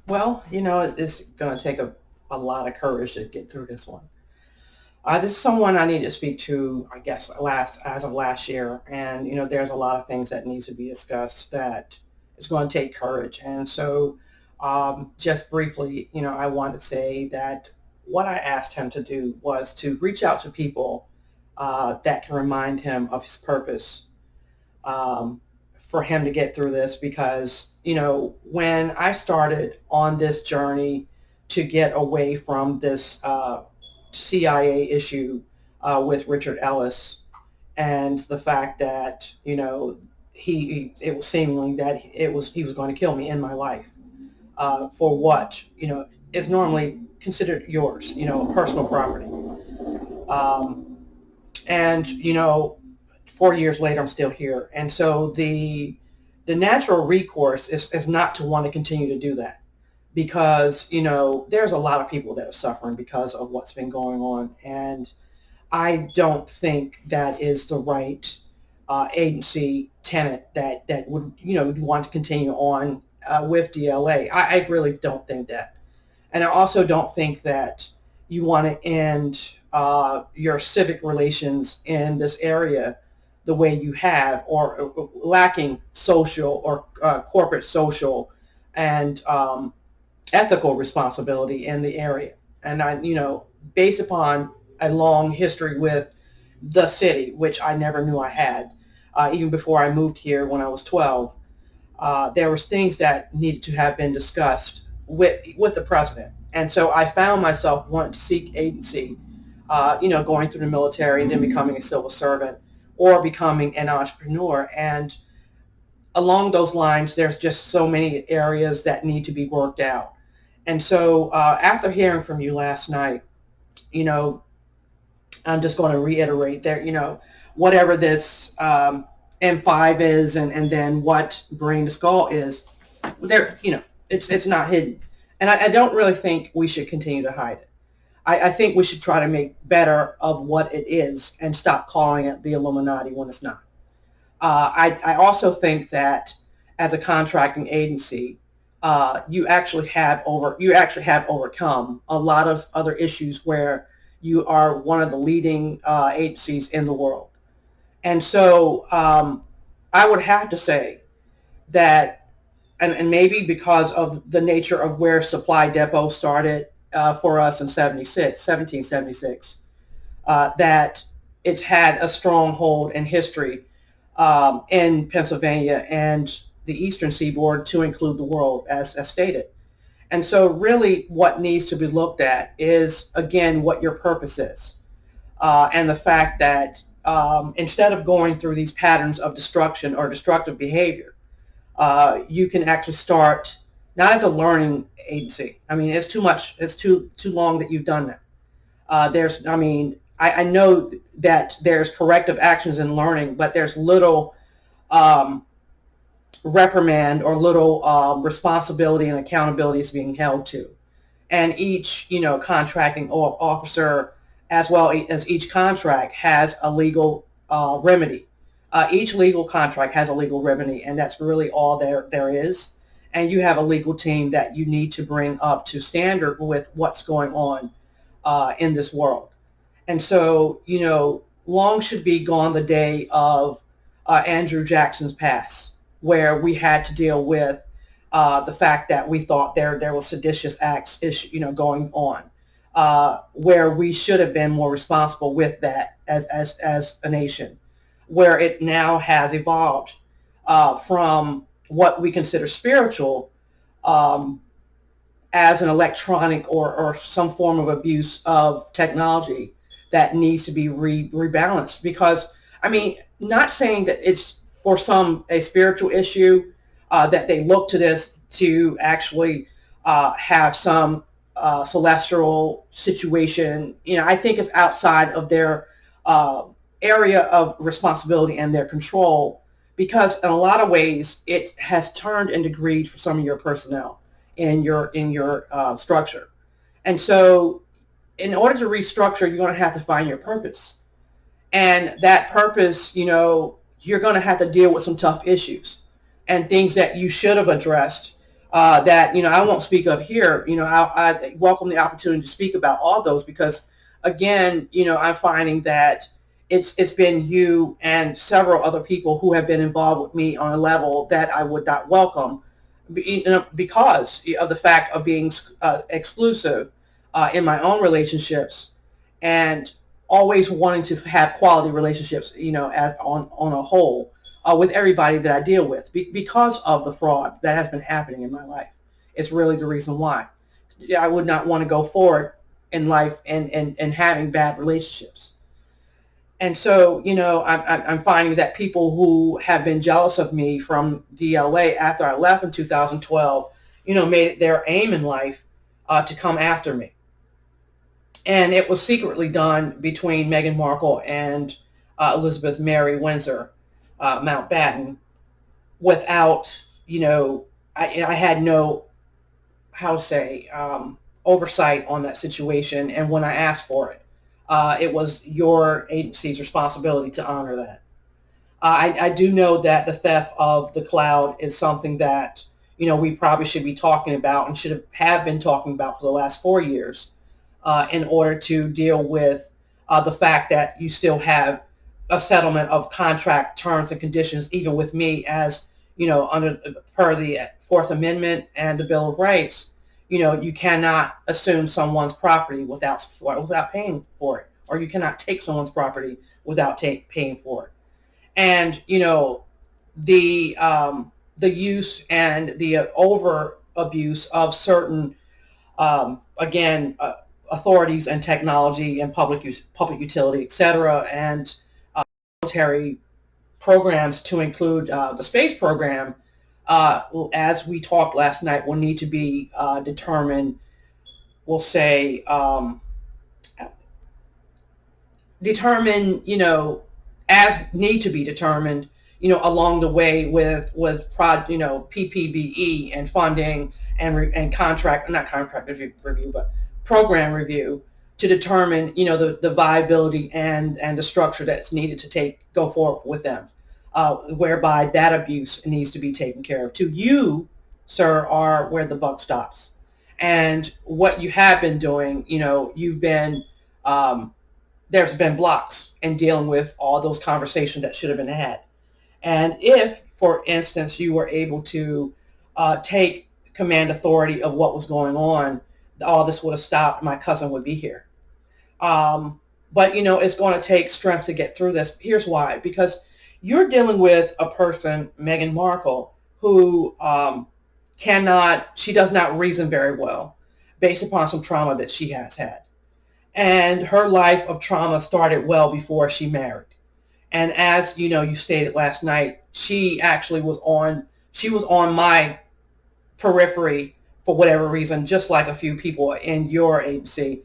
Well, it's going to take a lot of courage to get through this one. This is someone I need to speak to, I guess, as of last year, and there's a lot of things that needs to be discussed that it's going to take courage. And so, just briefly, I want to say that what I asked him to do was to reach out to people that can remind him of his purpose, um, for him to get through this because, when I started on this journey to get away from this CIA issue with Richard Ellis and the fact that, it was seemingly that he was going to kill me in my life for what, is normally considered yours, personal property. Um, and 4 years later, I'm still here. And so the natural recourse is not to want to continue to do that because there's a lot of people that are suffering because of what's been going on, and I don't think that is the right agency tenant that would would want to continue on with DLA. I really don't think that. And I also don't think that you want to end your civic relations in this area the way you have, or lacking social or corporate social and ethical responsibility in the area. And based upon a long history with the city, which I never knew I had, even before I moved here when I was 12, there was things that needed to have been discussed with the president. And so I found myself wanting to seek agency, going through the military and then becoming a civil servant or becoming an entrepreneur. And along those lines, there's just so many areas that need to be worked out. And so after hearing from you last night, you know, I'm just going to reiterate that, whatever this M5 is, and then what Brain to Skull is, there, it's not hidden. And I don't really think we should continue to hide it. I think we should try to make better of what it is and stop calling it the Illuminati when it's not. I also think that as a contracting agency, you actually have overcome a lot of other issues where you are one of the leading agencies in the world. And so I would have to say that, and maybe because of the nature of where Supply Depot started for us in 1776, that it's had a stronghold in history in Pennsylvania and the Eastern Seaboard to include the world, as stated. And so really what needs to be looked at is, again, what your purpose is. And the fact that instead of going through these patterns of destruction or destructive behavior, you can actually start not as a learning agency. I mean, it's too much. It's too long that you've done that. I know that there's corrective actions in learning, but there's little um, reprimand or little responsibility and accountability is being held to. And each, contracting officer, as well as each contract, has a legal remedy. Each legal contract has a legal remedy, and that's really all there is. And you have a legal team that you need to bring up to standard with what's going on in this world. And so, long should be gone the day of Andrew Jackson's pass, where we had to deal with the fact that we thought there was seditious acts, going on, where we should have been more responsible with that as a nation, where it now has evolved from what we consider spiritual um, as an electronic or some form of abuse of technology that needs to be rebalanced. Because, I mean, not saying that it's for some a spiritual issue that they look to this to actually have some celestial situation. I think it's outside of their uh, area of responsibility and their control, because in a lot of ways it has turned into greed for some of your personnel in your structure. And so in order to restructure, you're going to have to find your purpose. And that purpose, you're going to have to deal with some tough issues and things that you should have addressed, that, I won't speak of here. I welcome the opportunity to speak about all those because, again, I'm finding that it's been you and several other people who have been involved with me on a level that I would not welcome, because of the fact of being exclusive in my own relationships, and always wanting to have quality relationships, as on a whole, with everybody that I deal with, because of the fraud that has been happening in my life. It's really the reason why. Yeah, I would not want to go forward in life and having bad relationships. And so, I'm finding that people who have been jealous of me from DLA after I left in 2012, made it their aim in life to come after me. And it was secretly done between Meghan Markle and Elizabeth Mary Windsor Mountbatten, without, I had no, how to say, oversight on that situation. And when I asked for it, it was your agency's responsibility to honor that. I do know that the theft of the cloud is something that, we probably should be talking about and should have been talking about for the last 4 years, in order to deal with the fact that you still have a settlement of contract terms and conditions, even with me, as under per the Fourth Amendment and the Bill of Rights. You cannot assume someone's property without paying for it, or you cannot take someone's property without paying for it. And the use and the over abuse of certain, again, authorities and technology and public utility, etc., and military programs, to include the space program, as we talked last night, will need to be determined. We'll say determined, as need to be determined, along the way with PPBE and funding and contract, not contract review, but program review, to determine, the viability and the structure that's needed to go forward with them, whereby that abuse needs to be taken care of. To you, sir, are where the buck stops. And what you have been doing, you've been, there's been blocks in dealing with all those conversations that should have been had. And if, for instance, you were able to take command authority of what was going on, all this would have stopped. My cousin would be here. But, it's going to take strength to get through this. Here's why. Because you're dealing with a person, Meghan Markle, who she does not reason very well based upon some trauma that she has had. And her life of trauma started well before she married. And as you stated last night, she actually was on my periphery for whatever reason, just like a few people in your agency,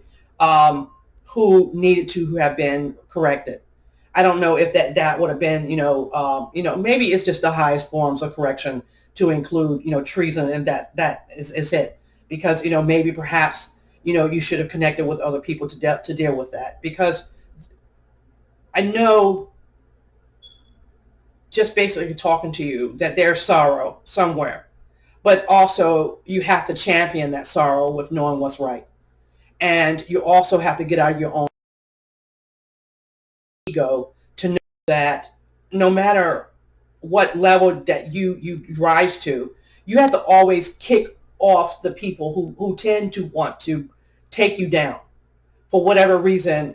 who needed to have been corrected. I don't know if that would have been, maybe it's just the highest forms of correction to include, treason, and that is it. Because, maybe perhaps, you should have connected with other people to deal with that. Because I know, just basically talking to you, that there's sorrow somewhere. But also, you have to champion that sorrow with knowing what's right. And you also have to get out of your own ego to know that no matter what level that you rise to, you have to always kick off the people who tend to want to take you down for whatever reason.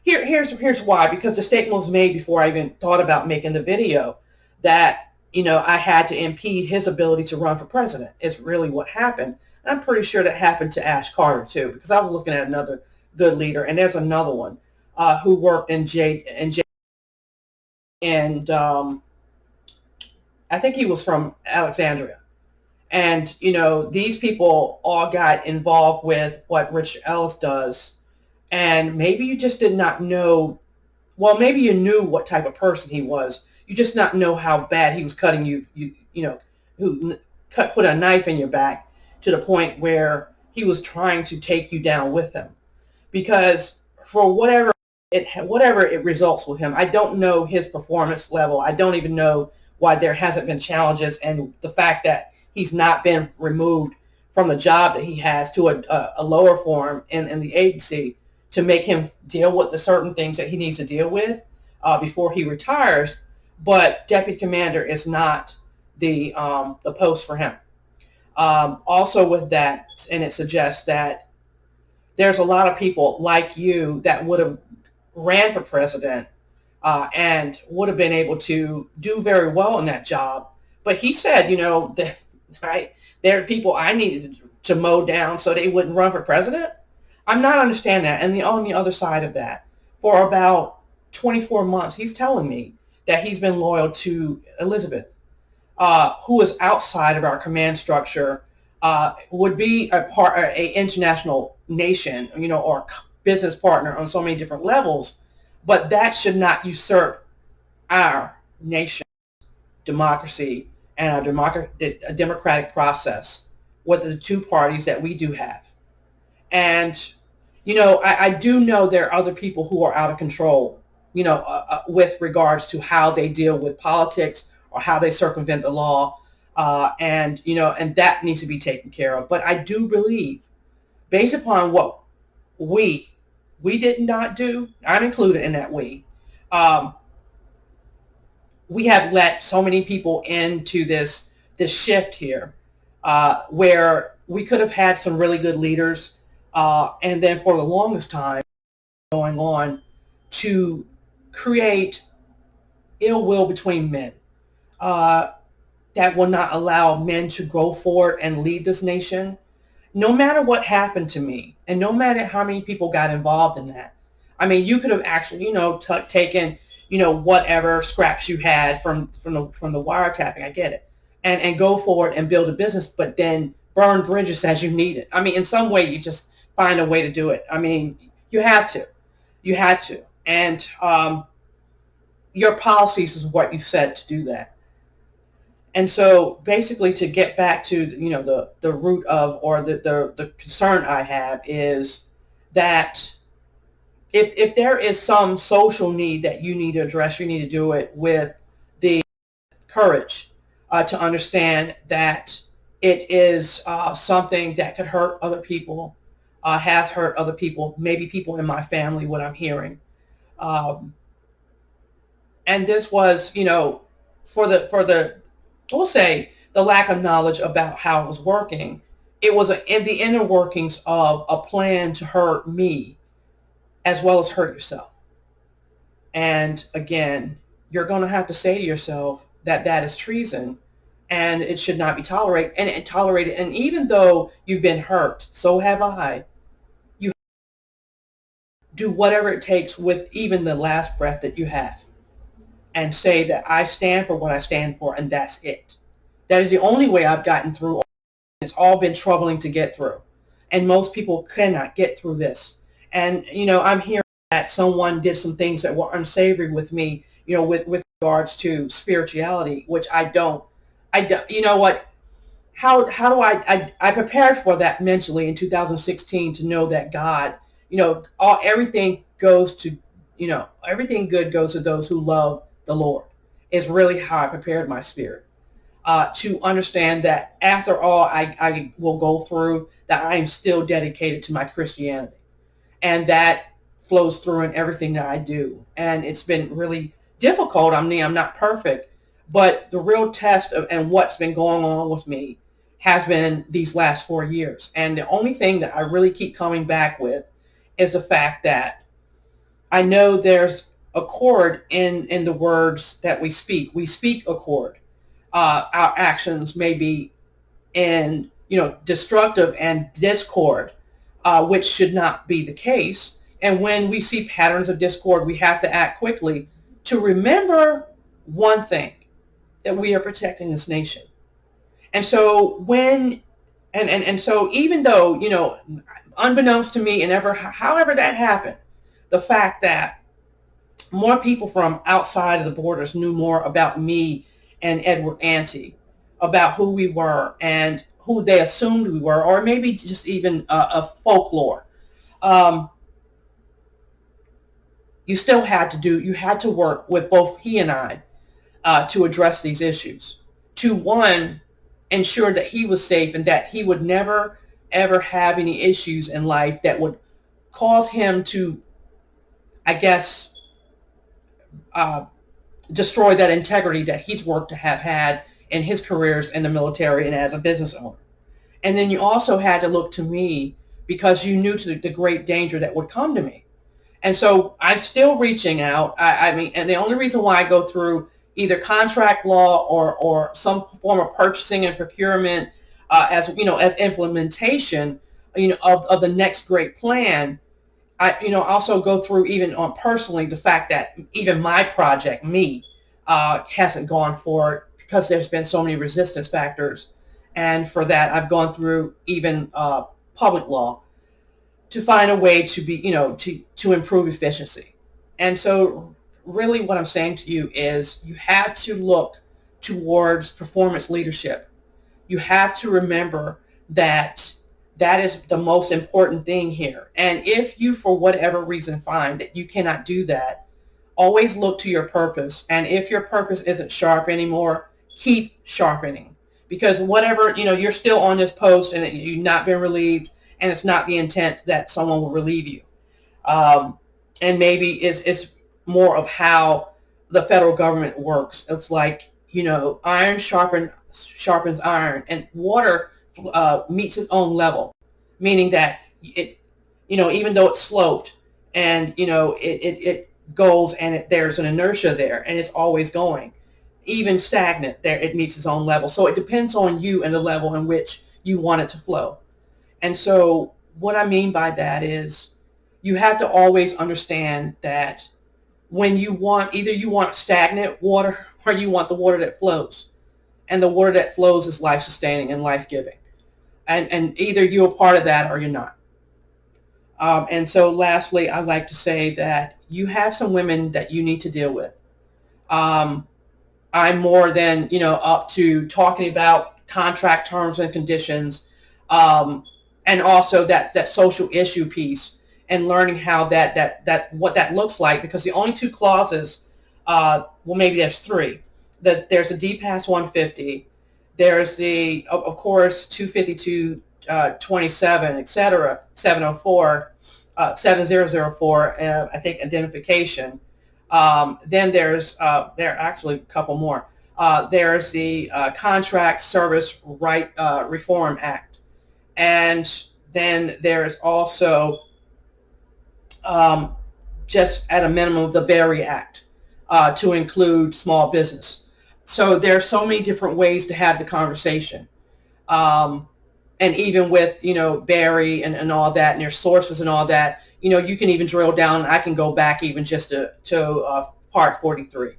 Here's why. Because the statement was made before I even thought about making the video, that I had to impede his ability to run for president. Is really what happened. And I'm pretty sure that happened to Ash Carter too, because I was looking at another good leader, and there's another one who worked in and I think he was from Alexandria. And these people all got involved with what Rich Ellis does, and maybe you just did not know. Well, maybe you knew what type of person he was. You just not know how bad he was cutting you. Who put a knife in your back to the point where he was trying to take you down with him. Because for whatever it results with him, I don't know his performance level. I don't even know why there hasn't been challenges, and the fact that he's not been removed from the job that he has to a lower form in the agency to make him deal with the certain things that he needs to deal with before he retires. But deputy commander is not the post for him. Also with that, and it suggests that there's a lot of people like you that would have ran for president and would have been able to do very well in that job. But he said, that, right, there are people I needed to mow down so they wouldn't run for president. I'm not understanding that. And on the other side of that, for about 24 months, he's telling me that he's been loyal to Elizabeth, who is outside of our command structure, would be a international nation, or business partner on so many different levels, but that should not usurp our nation, democracy, and our democratic process with the two parties that we do have. And, I do know there are other people who are out of control, with regards to how they deal with politics or how they circumvent the law. And that needs to be taken care of. But I do believe, based upon what we did not do, I'm included in that um, we have let so many people into this shift here, where we could have had some really good leaders, and then for the longest time going on to create ill will between men, that will not allow men to go forward and lead this nation. No matter what happened to me, and no matter how many people got involved in that, I mean, you could have actually, taken, whatever scraps you had from the wiretapping. I get it, and go forward and build a business, but then burn bridges as you need it. I mean, in some way, you just find a way to do it. I mean, you had to, and your policies is what you said to do that. And so basically, to get back to, the root of, or the concern I have is that if there is some social need that you need to address, you need to do it with the courage to understand that it is something that could hurt other people, has hurt other people, maybe people in my family, what I'm hearing. Um, and this was, for the we'll say the lack of knowledge about how it was working. It was in the inner workings of a plan to hurt me as well as hurt yourself. And again, you're going to have to say to yourself that that is treason and it should not be tolerated. And even though you've been hurt, so have I. You do whatever it takes with even the last breath that you have and say that I stand for what I stand for, and that's it. That is the only way I've gotten through. It's all been troubling to get through. And most people cannot get through this. And, I'm hearing that someone did some things that were unsavory with me, with regards to spirituality, which I don't, you know what, how do I prepared for that mentally in 2016 to know that God, everything goes to, everything good goes to those who love the Lord, is really how I prepared my spirit. To understand that after all I will go through, that I am still dedicated to my Christianity. And that flows through in everything that I do. And it's been really difficult. I mean, I'm not perfect, but the real test of and what's been going on with me has been these last 4 years. And the only thing that I really keep coming back with is the fact that I know there's accord in the words that we speak. We speak accord. Our actions may be in, destructive and discord, which should not be the case. And when we see patterns of discord, we have to act quickly to remember one thing, that we are protecting this nation. And so so even though, unbeknownst to me and however that happened, the fact that more people from outside of the borders knew more about me and Edward Ante, about who we were and who they assumed we were, or maybe just even a folklore. Um, you had to work with both he and I to address these issues. To one, ensure that he was safe and that he would never ever have any issues in life that would cause him to, I guess, uh, destroy that integrity that he's worked to have had in his careers in the military and as a business owner. And then you also had to look to me because you knew to the great danger that would come to me. And so I'm still reaching out. I mean, and the only reason why I go through either contract law or some form of purchasing and procurement as as implementation, of the next great plan. I also go through even on personally the fact that even my project, me, hasn't gone forward because there's been so many resistance factors, and for that I've gone through even public law to find a way to be, to improve efficiency. And so really what I'm saying to you is you have to look towards performance leadership. You have to remember that that is the most important thing here. And if you, for whatever reason, find that you cannot do that, always look to your purpose. And if your purpose isn't sharp anymore, keep sharpening. Because whatever, you're still on this post and you've not been relieved, and it's not the intent that someone will relieve you. And maybe it's more of how the federal government works. It's like, iron sharpens iron, and water meets its own level, meaning that it, even though it's sloped and, it goes and there's an inertia there and it's always going, even stagnant there, it meets its own level. So it depends on you and the level in which you want it to flow. And so what I mean by that is you have to always understand that when either you want stagnant water or you want the water that flows. And the water that flows is life-sustaining and life-giving. And either you're a part of that or you're not. And so lastly, I'd like to say that you have some women that you need to deal with. I'm more than, up to talking about contract terms and conditions, and also that social issue piece and learning how that what that looks like, because the only two clauses, well, maybe there's three. There's a DPAS 150, there's the, of course, 252, 27, et cetera, 704, 7004, I think, identification. Then there are actually a couple more. There's the Contract Service Right Reform Act. And then there's also, just at a minimum, the Berry Act to include small business. So there are so many different ways to have the conversation. And even with, Berry and all that, and their sources and all that, you can even drill down. I can go back even just to Part 43.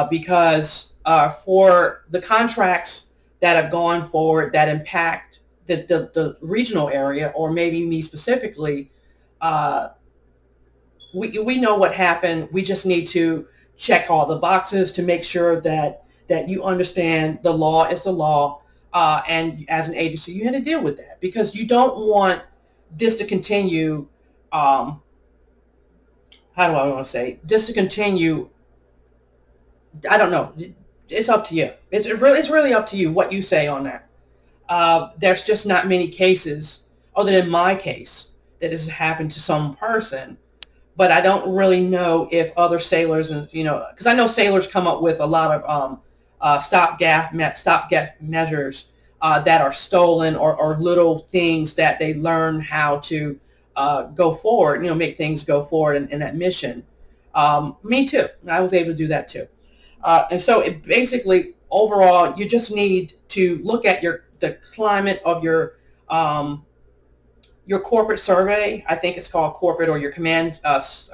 Because for the contracts that have gone forward that impact the regional area, or maybe me specifically, we know what happened. We just need to check all the boxes to make sure that you understand the law is the law, and as an agency you had to deal with that, because you don't want this to continue. How do I want to say this to continue? I don't know. It's up to you. It's really up to you what you say on that. There's just not many cases, other than my case, that has happened to some person. But I don't really know if other sailors, and because I know sailors come up with a lot of stopgap measures that are stolen, or little things that they learn how to go forward, make things go forward in that mission. Me too. I was able to do that too. And so it basically, overall, you just need to look at the climate of your corporate survey. I think it's called corporate, or your command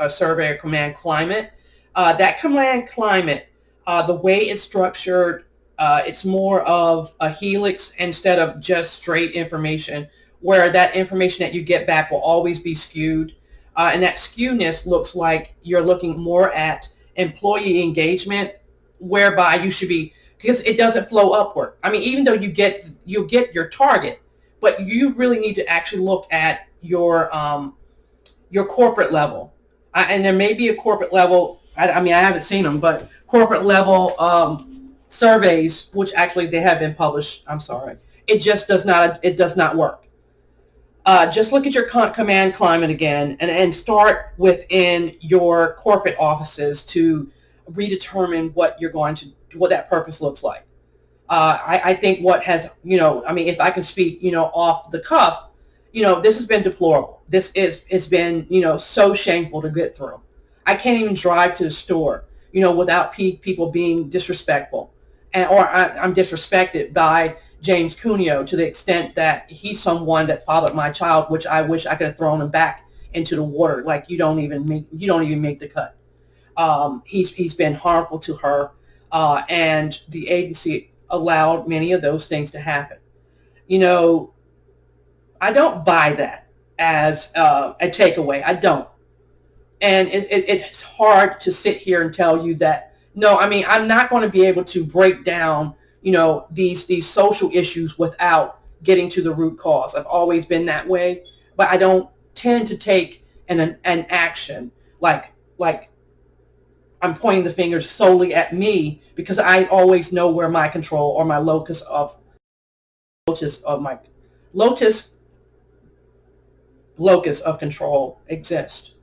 survey, or command climate. That command climate, the way it's structured, it's more of a helix instead of just straight information, where that information that you get back will always be skewed. And that skewness looks like you're looking more at employee engagement, whereby you should be, because it doesn't flow upward. I mean, even though you'll get your target, but you really need to actually look at your corporate level. And there may be a corporate level, I mean, I haven't seen them, but corporate level surveys, which actually they have been published. I'm sorry. It does not work. Just look at your command climate again, and start within your corporate offices to redetermine what that purpose looks like. I think what has, I mean, if I can speak, off the cuff, this has been deplorable. It's been, so shameful to get through. I can't even drive to the store, without people being disrespectful, I'm disrespected by James Cuneo to the extent that he's someone that fathered my child, which I wish I could have thrown him back into the water. Like you don't even make the cut. He's been harmful to her, and the agency allowed many of those things to happen. You know, I don't buy that as a takeaway. I don't, and it's hard to sit here and tell you that. No, I mean, I'm not going to be able to break down, these social issues without getting to the root cause. I've always been that way, but I don't tend to take an action like I'm pointing the fingers solely at me, because I always know where my control or my lotus of my lotus locus of control exists.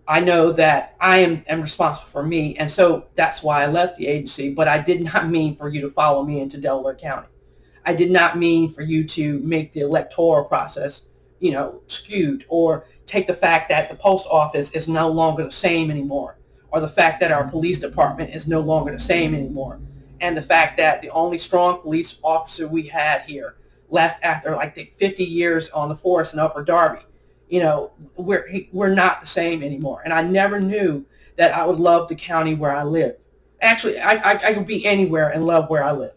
I know that am responsible for me, and so that's why I left the agency. But I did not mean for you to follow me into Delaware County. I did not mean for you to make the electoral process, skewed, or take the fact that the post office is no longer the same anymore, or the fact that our police department is no longer the same anymore, and the fact that the only strong police officer we had here left after like the 50 years on the force in Upper Darby. We're not the same anymore. And I never knew that I would love the county where I live. Actually, I could be anywhere and love where I live.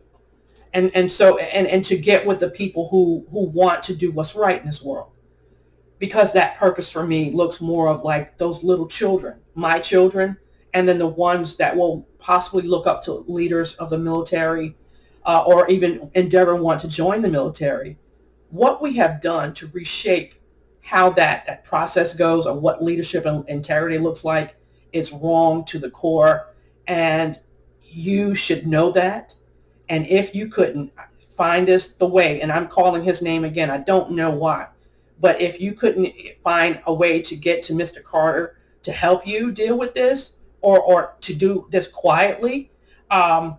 And to get with the people who want to do what's right in this world. Because that purpose for me looks more of like those little children, my children, and then the ones that will possibly look up to leaders of the military, or even endeavor want to join the military. What we have done to reshape how that process goes, or what leadership and integrity looks like, is wrong to the core. And you should know that. And if you couldn't find the way, and I'm calling his name again, I don't know why, but if you couldn't find a way to get to Mr. Carter to help you deal with this, or to do this quietly, then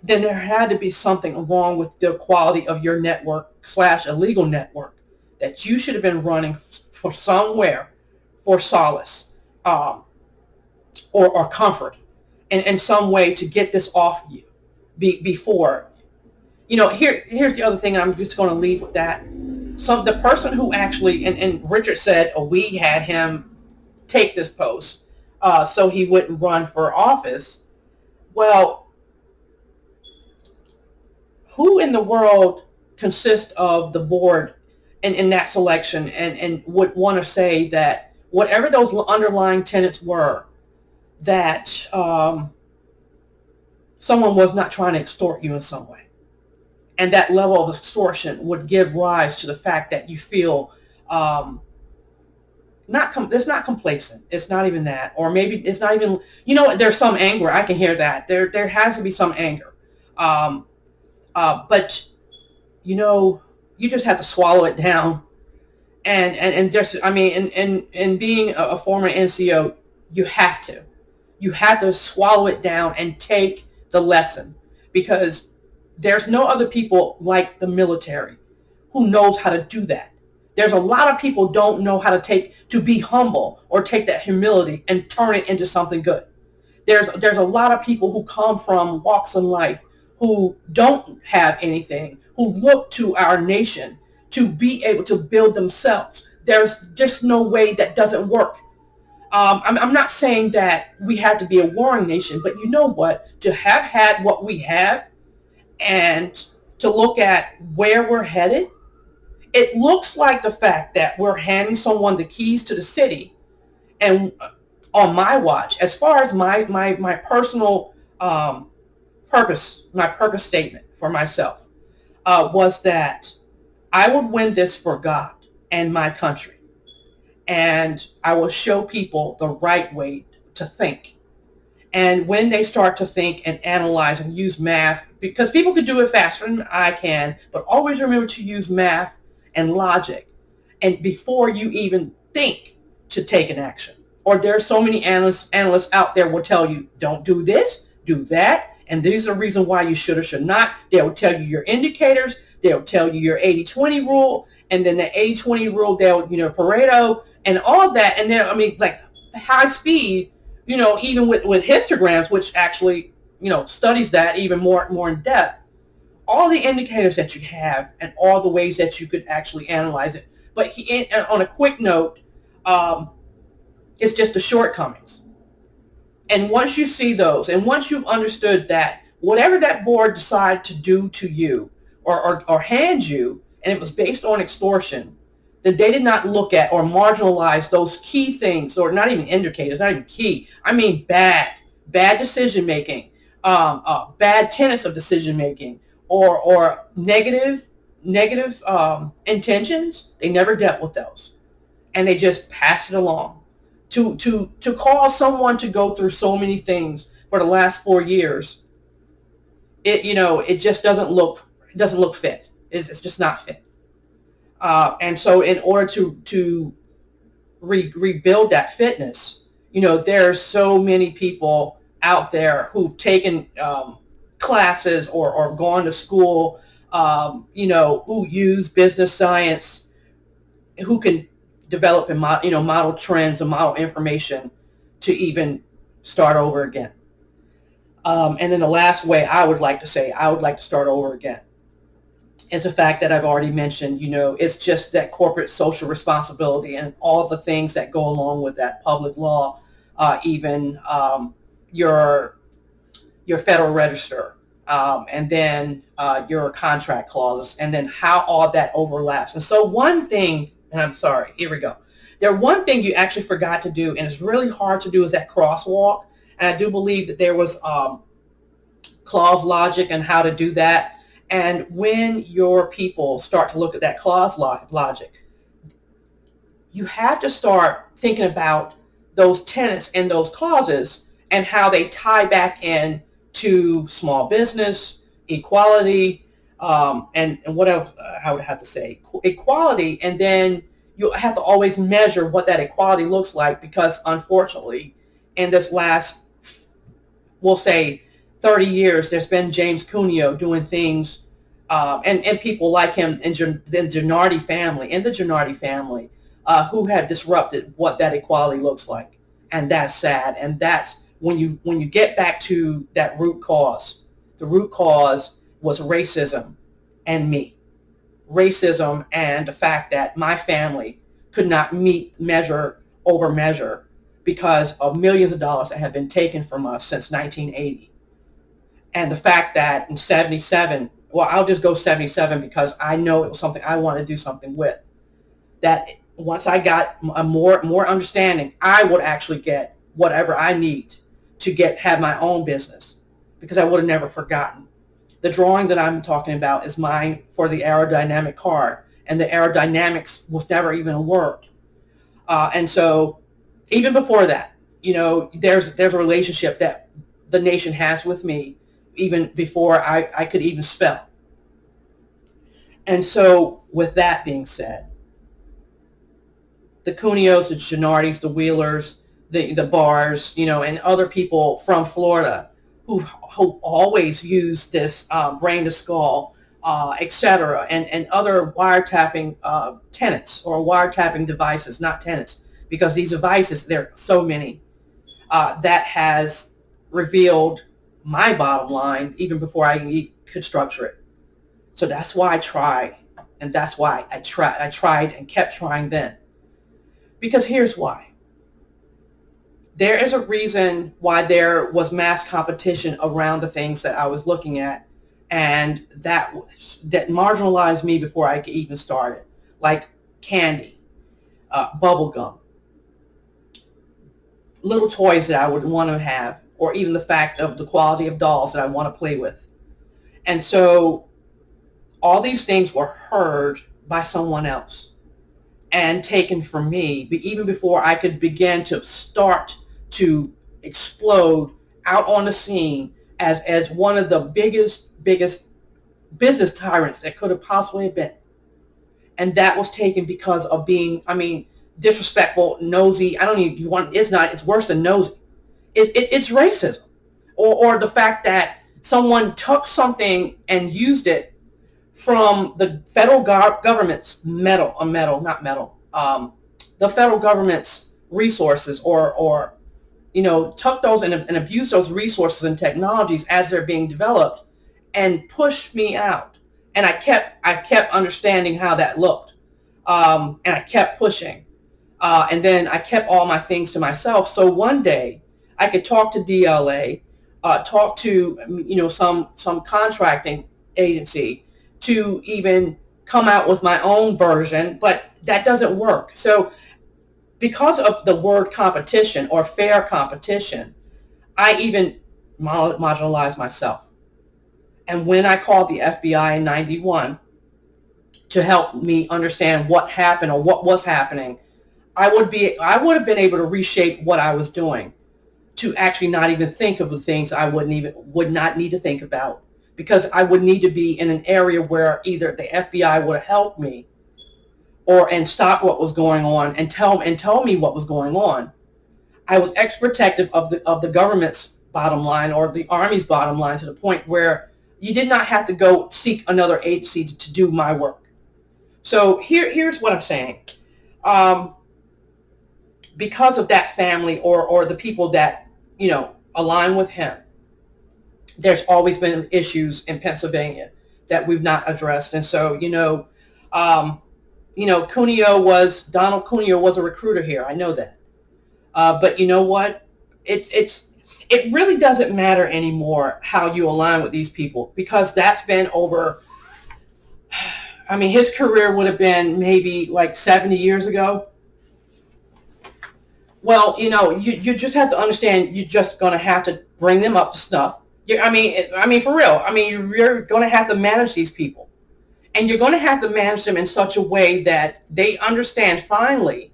there had to be something wrong with the quality of your network / illegal network, that you should have been running for somewhere for solace, or comfort, and some way to get this off you before. Here's the other thing, and I'm just going to leave with that. So the person who actually, and Richard said, we had him take this post so he wouldn't run for office. Well, who in the world consists of the board in that selection, and would want to say that whatever those underlying tenets were, that someone was not trying to extort you in some way? And that level of extortion would give rise to the fact that you feel it's not complacent. It's not even that. Or maybe it's not even, there's some anger. I can hear that. There has to be some anger. But, you just have to swallow it down. And just, I mean, and being a former NCO, you have to swallow it down and take the lesson, because there's no other people like the military who knows how to do that. There's a lot of people don't know how to be humble, or take that humility and turn it into something good. There's a lot of people who come from walks in life who don't have anything, who look to our nation to be able to build themselves. There's just no way that doesn't work. I'm not saying that we have to be a warring nation, but you know what? To have had what we have, and to look at where we're headed, it looks like the fact that we're handing someone the keys to the city, and on my watch, as far as my personal purpose, my purpose statement for myself was that I would win this for God and my country. And I will show people the right way to think. And when they start to think and analyze and use math, because people could do it faster than I can, but always remember to use math and logic and before you even think to take an action. Or there are so many analysts out there will tell you, don't do this, do that, and these are the reasons why you should or should not. They'll tell you your indicators, they'll tell you your 80-20 rule, and then the 80-20 rule, they'll, Pareto, and all that. And then, like high speed, even with histograms, which actually, studies that even more in depth, all the indicators that you have and all the ways that you could actually analyze it. But on a quick note, it's just the shortcomings. And once you see those, and once you've understood that whatever that board decided to do to you or hand you, and it was based on extortion, then they did not look at or marginalize those key things, or not even indicators, not even key. I mean bad decision making, bad tenets of decision making, or negative intentions. They never dealt with those, and they just passed it along. To cause someone to go through so many things for the last 4 years, it just doesn't look fit. It's just not fit. And so in order to rebuild that fitness, there's so many people out there who've taken classes or gone to school, who use business science, who can develop and model trends and model information to even start over again. And then the last way I would like to start over again is the fact that I've already mentioned, it's just that corporate social responsibility and all the things that go along with that, public law, even your Federal Register, and then your contract clauses, and then how all that overlaps. And so one thing, and I'm sorry, here we go. One thing you actually forgot to do, and it's really hard to do, is that crosswalk. And I do believe that there was clause logic and how to do that. And when your people start to look at that clause logic, you have to start thinking about those tenets and those clauses and how they tie back in to small business, equality, and what else I would have to say, equality. And then you have to always measure what that equality looks like, because unfortunately in this last, we'll say 30 years, there's been James Cuneo doing things, and people like him in the Gennardi family, who have disrupted what that equality looks like. And that's sad. And that's when you get back to that root cause. The root cause was racism and me. Racism and the fact that my family could not measure because of millions of dollars that have been taken from us since 1980. And the fact that in 77, well, I'll just go 77 because I know it was something I wanted to do something with. That once I got a more understanding, I would actually get whatever I need to have my own business, because I would have never forgotten. The drawing that I'm talking about is mine for the aerodynamic car, and the aerodynamics was never even a word. And so even before that, there's a relationship that the nation has with me, even before I could even spell. And so with that being said, the Cuneos, the Gennardis, the Wheelers, the Bars, and other people from Florida who always use this brain to skull, etc., and other wiretapping tenets or wiretapping devices, not tenets, because these devices, there are so many, that has revealed my bottom line even before I could structure it. So that's why I try, and that's why I tried and kept trying then. Because here's why. There is a reason why there was mass competition around the things that I was looking at, and that marginalized me before I could even start it, like candy, bubble gum, little toys that I would want to have, or even the fact of the quality of dolls that I want to play with. And so all these things were heard by someone else and taken from me, but even before I could begin to start to explode out on the scene as one of the biggest business tyrants that could have possibly been. And that was taken because of being, I mean, disrespectful, nosy. I don't even, you want, it's not, it's worse than nosy. It's racism. Or the fact that someone took something and used it from the federal government's the federal government's resources, or took those and abused those resources and technologies as they're being developed and pushed me out. And I kept understanding how that looked. And I kept pushing. And then I kept all my things to myself. So one day I could talk to DLA, talk to, some contracting agency to even come out with my own version, but that doesn't work. So because of the word competition or fair competition, I even marginalized myself. And when I called the FBI in 91 to help me understand what happened or what was happening, I would have been able to reshape what I was doing to actually not even think of the things I would not need to think about, because I would need to be in an area where either the FBI would have helped me and stop what was going on and tell me what was going on. I was protective of the government's bottom line or the Army's bottom line, to the point where you did not have to go seek another agency to do my work. So here's what I'm saying. Because of that family or the people that, align with him, there's always been issues in Pennsylvania that we've not addressed. And so, Donald Cuneo was a recruiter here. I know that. But you know what? It really doesn't matter anymore how you align with these people, because that's been over. I mean, his career would have been maybe like 70 years ago. Well, you just have to understand, you're just going to have to bring them up to snuff. I mean, for real. I mean, you're going to have to manage these people. And you're going to have to manage them in such a way that they understand finally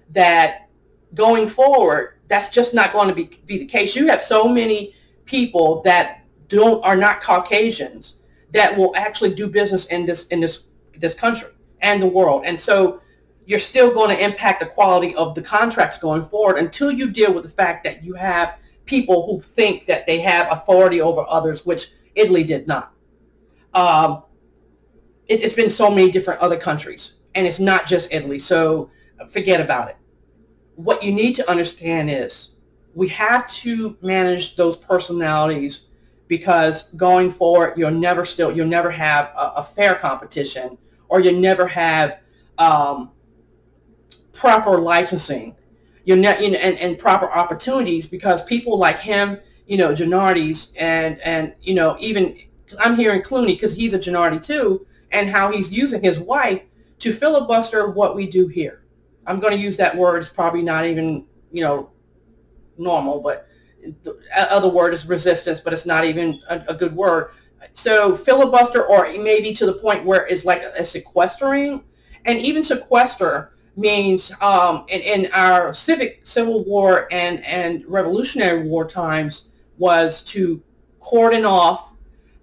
that going forward, that's just not going to be the case. You have so many people that are not Caucasians that will actually do business in this country and the world. And so you're still going to impact the quality of the contracts going forward until you deal with the fact that you have people who think that they have authority over others, which Italy did not. It's been so many different other countries, and it's not just Italy, so forget about it. What you need to understand is we have to manage those personalities, because going forward, you'll never have a fair competition, or you'll never have proper licensing, and proper opportunities, because people like him, Gennardi's, and even I'm hearing Clooney, because he's a Gennardi too, and how he's using his wife to filibuster what we do here. I'm going to use that word. It's probably not even, normal, but the other word is resistance, but it's not even a good word. So filibuster, or maybe to the point where it's like a sequestering, and even sequester means in our civil war and Revolutionary War times was to cordon off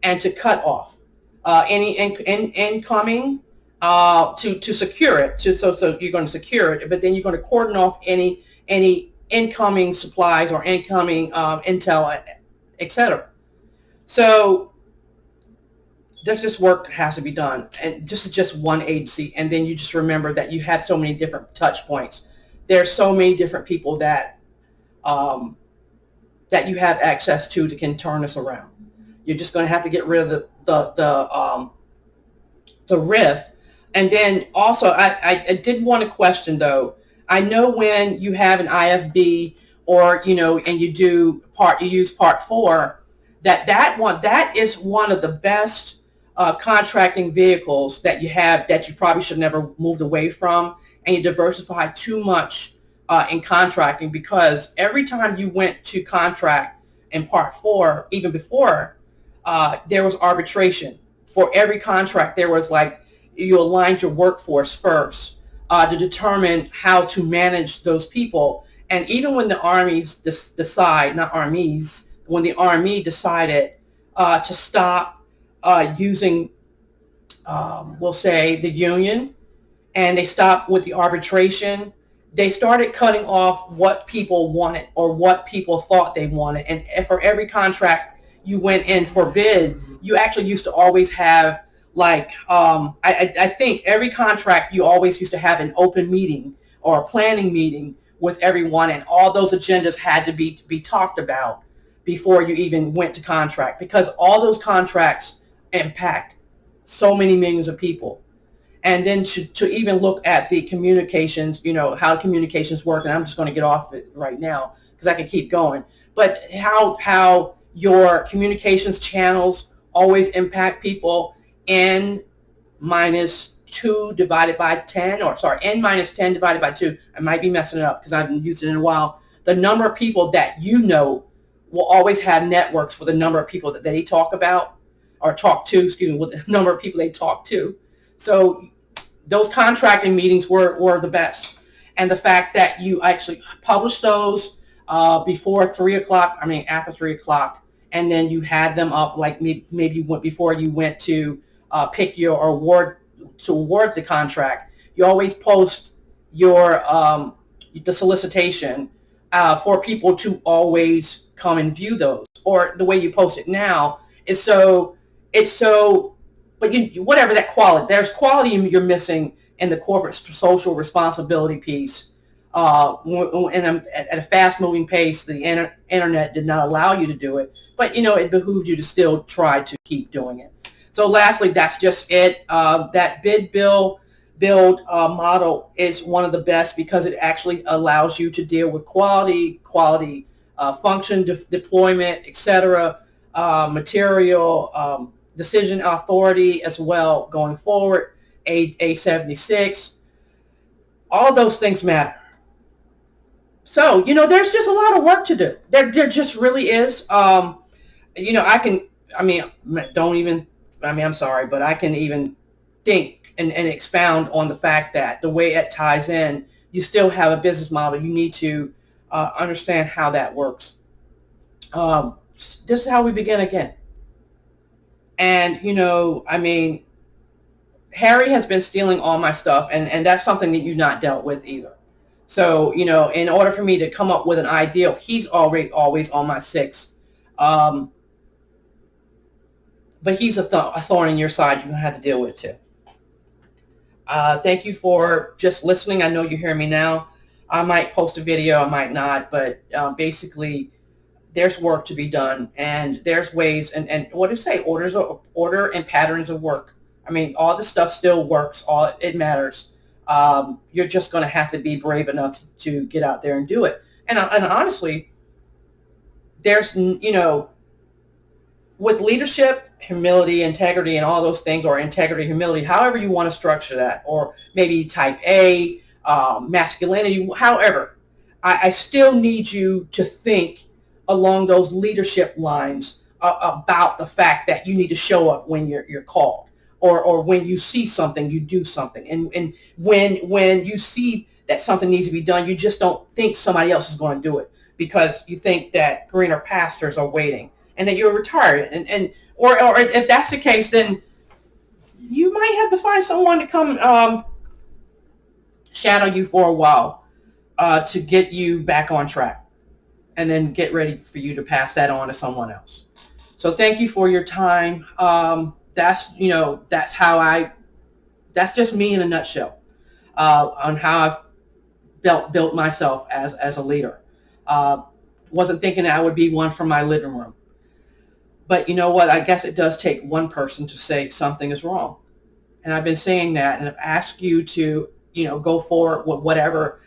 and to cut off any incoming, to secure it. So you're going to secure it, but then you're going to cordon off any incoming supplies or incoming intel, etc. So there's just work that has to be done, and this is just one agency. And then you just remember that you have so many different touch points. There's so many different people that you have access to can turn this around. You're just going to have to get rid of the riff. And then also, I did want to question though. I know when you have an IFB, or and you use Part 4, that is one of the best contracting vehicles that you have, that you probably should never moved away from, and you diversify too much in contracting, because every time you went to contract in Part 4, even before, there was arbitration. For every contract, there was you aligned your workforce first to determine how to manage those people. And even when the armies decide, not armies, when the Army decided to stop using, we'll say, the union, and they stopped with the arbitration, they started cutting off what people wanted or what people thought they wanted. And for every contract you went in for bid, you actually used to always have, like, I think every contract you always used to have an open meeting or a planning meeting with everyone, and all those agendas had to be talked about before you even went to contract, because all those contracts impact so many millions of people. And then to even look at the communications, how communications work, and I'm just going to get off it right now because I can keep going, but how your communications channels always impact people. N minus 2 divided by 10, or sorry, N minus 10 divided by 2. I might be messing it up because I haven't used it in a while. The number of people that will always have networks with the number of people that they talk about or talk to, with the number of people they talk to. So those contracting meetings were the best. And the fact that you actually publish those before 3 o'clock, after 3 o'clock, and then you had them up like maybe before you went to pick your award, to award the contract. You always post your the solicitation for people to always come and view those. Or the way you post it now is but whatever that quality, there's quality you're missing in the corporate social responsibility piece. And at a fast-moving pace, the internet did not allow you to do it, but it behooved you to still try to keep doing it. So lastly, that's just it. That bid build model is one of the best because it actually allows you to deal with quality function deployment, etc., material, decision authority as well going forward, A76. All those things matter. So, there's just a lot of work to do. There just really is. I'm sorry, but I can even think and expound on the fact that the way it ties in, you still have a business model. You need to understand how that works. This is how we begin again. And, Harry has been stealing all my stuff, and that's something that you've not dealt with either. So, in order for me to come up with an ideal, he's already always on my 6. But he's a thorn in your side you're going to have to deal with too. Thank you for just listening. I know you hear me now. I might post a video, I might not, but basically there's work to be done, and there's ways, and what do you say, order and patterns of work. All this stuff still works. All it matters. You're just going to have to be brave enough to get out there and do it. And honestly, there's, with leadership, humility, integrity, and all those things, or integrity, humility, however you want to structure that, or maybe type A, masculinity, however, I still need you to think along those leadership lines about the fact that you need to show up when you're called, or when you see something, you do something. And when you see that something needs to be done, you just don't think somebody else is going to do it because you think that greener pastures are waiting and that you're retired. Or if that's the case, then you might have to find someone to come shadow you for a while to get you back on track, and then get ready for you to pass that on to someone else. So thank you for your time. That's just me in a nutshell on how I've built myself as a leader. Wasn't thinking that I would be one from my living room. But you know what? I guess it does take one person to say something is wrong. And I've been saying that, and I've asked you to, go forward with whatever,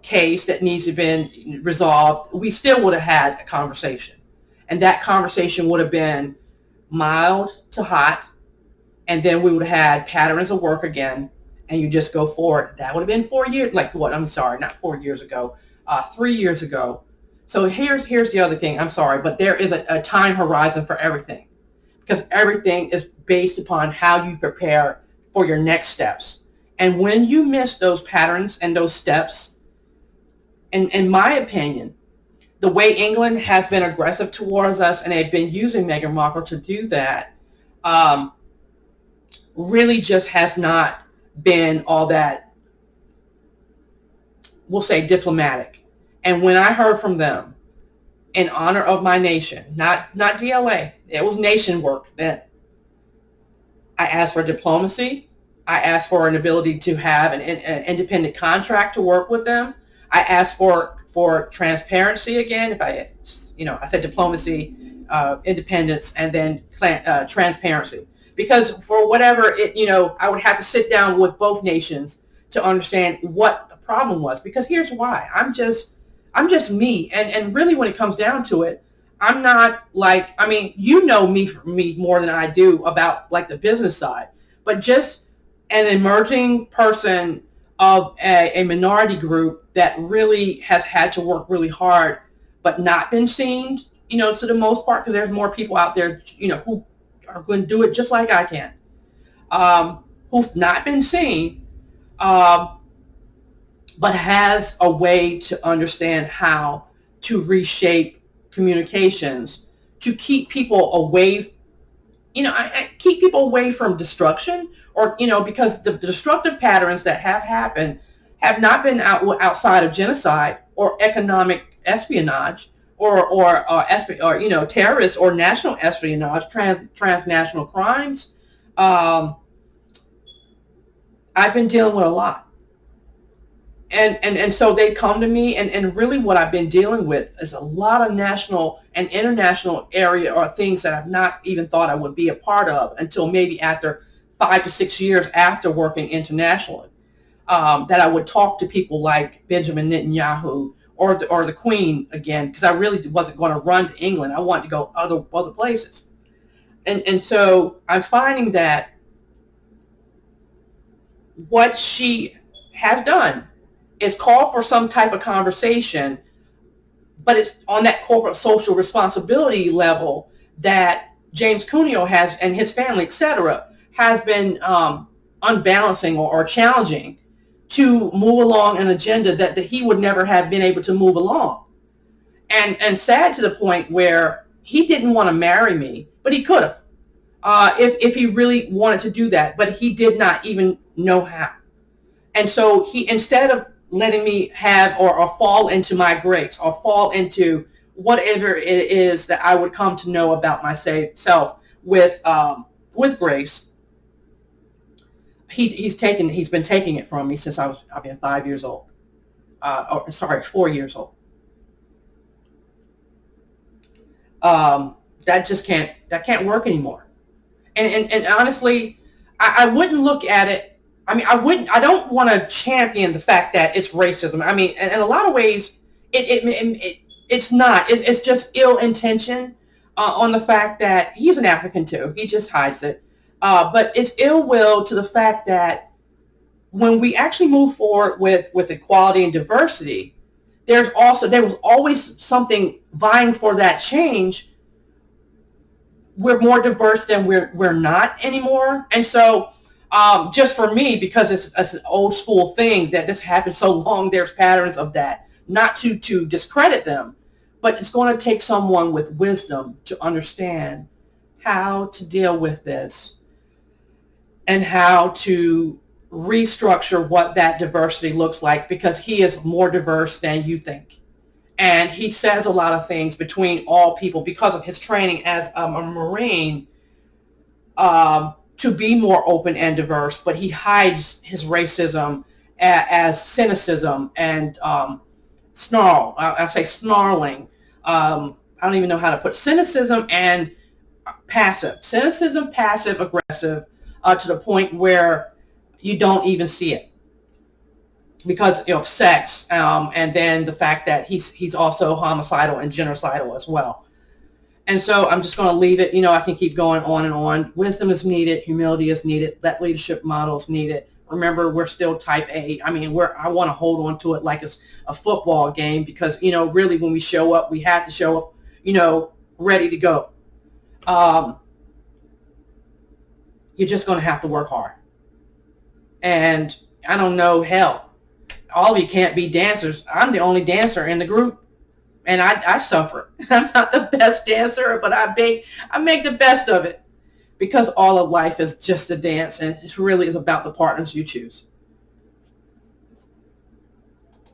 case that needs to have been resolved. We still would have had a conversation. And that conversation would have been mild to hot. And then we would have had patterns of work again. And you just go forward. That would have been 4 years, not 4 years ago, 3 years ago. So here's the other thing. I'm sorry, but there is a time horizon for everything, because everything is based upon how you prepare for your next steps. And when you miss those patterns and those steps, in my opinion, the way England has been aggressive towards us, and they've been using Meghan Markle to do that, um, really just has not been all that, we'll say, diplomatic. And when I heard from them, in honor of my nation, not DLA, it was nation work, that I asked for diplomacy. I asked for an ability to have an independent contract to work with them. I asked for transparency again. If I, I said diplomacy, independence, and then transparency. Because for whatever I would have to sit down with both nations to understand what the problem was. Because here's why: I'm just me, and really, when it comes down to it, I'm not like, you know me more than I do about like the business side, but just an emerging person of a minority group that really has had to work really hard, but not been seen, to the most part, because there's more people out there, who are going to do it just like I can, who've not been seen, but has a way to understand how to reshape communications to keep people away, keep people away from destruction, or, because the destructive patterns that have happened have not been outside of genocide or economic espionage or terrorist or national espionage, transnational crimes. I've been dealing with a lot. And so they come to me, and really what I've been dealing with is a lot of national and international area or things that I've not even thought I would be a part of until maybe after 5 to 6 years after working internationally. That I would talk to people like Benjamin Netanyahu or the Queen again, because I really wasn't going to run to England. I wanted to go other places. And so I'm finding that what she has done is call for some type of conversation, but it's on that corporate social responsibility level that James Cuneo has, and his family, etc., has been unbalancing or challenging to move along an agenda that he would never have been able to move along. And sad to the point where he didn't want to marry me, but he could have, if he really wanted to do that, but he did not even know how. And so he, instead of letting me have or fall into my grace or fall into whatever it is that I would come to know about myself with grace, he's been taking it from me since I've been 5 years old. 4 years old. That can't work anymore. And honestly, I wouldn't look at it. I don't want to champion the fact that it's racism. In a lot of ways, it's not. It's just ill intention on the fact that he's an African too. He just hides it. But it's ill will to the fact that when we actually move forward with equality and diversity, there was always something vying for that change. We're more diverse than we're not anymore. And so just for me, because it's an old school thing that this happened so long, there's patterns of that. Not to discredit them, but it's going to take someone with wisdom to understand how to deal with this and how to restructure what that diversity looks like, because he is more diverse than you think. And he says a lot of things between all people because of his training as a Marine, to be more open and diverse, but he hides his racism as cynicism and snarl. I say snarling. I don't even know how to put cynicism and passive. Cynicism, passive aggressive, to the point where you don't even see it because of sex, and then the fact that he's also homicidal and genocidal as well. And so I'm just going to leave it. I can keep going on and on. Wisdom is needed. Humility is needed. That leadership model is needed. Remember, we're still type A. I want to hold on to it like it's a football game because, really when we show up, we have to show up, ready to go. You're just going to have to work hard. And I don't know, hell, all of you can't be dancers. I'm the only dancer in the group. And I suffer. I'm not the best dancer, but I make the best of it because all of life is just a dance, and it really is about the partners you choose.